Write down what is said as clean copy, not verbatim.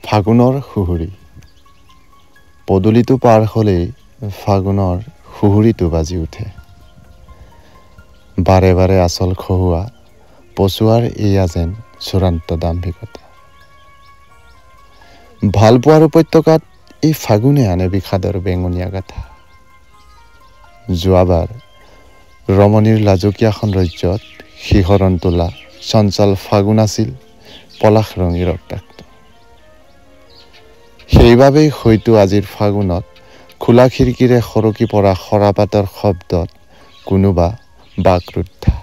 ফাগুনৰ সুহুৰি পদূলিটো পাৰ হ'লেই ফাগুনৰ সুহুৰিটো বাজি উঠে। বাৰে বাৰে আচল খহুৱা পচুৱাৰ এয়া যেন চূড়ান্ত দাম্ভিকতা। ভালপোৱাৰ উপত্যকাত এই ফাগুনে আনে বিষাদৰ বেঙুনীয়া গাথা। যোৱাবাৰ ৰমণীৰ লাজকীয়া সৌন্দৰ্যত শিহৰণ তোলা চঞ্চল ফাগুন আছিল পলাশ ৰঙী ৰক্তাক্ত। সেইবাবেই হয়তো আজিৰ ফাগুনত খোলা খিৰিকীৰে সৰকি পৰা সৰাপাতৰ শব্দত কোনোবা বাকৰুদ্ধা।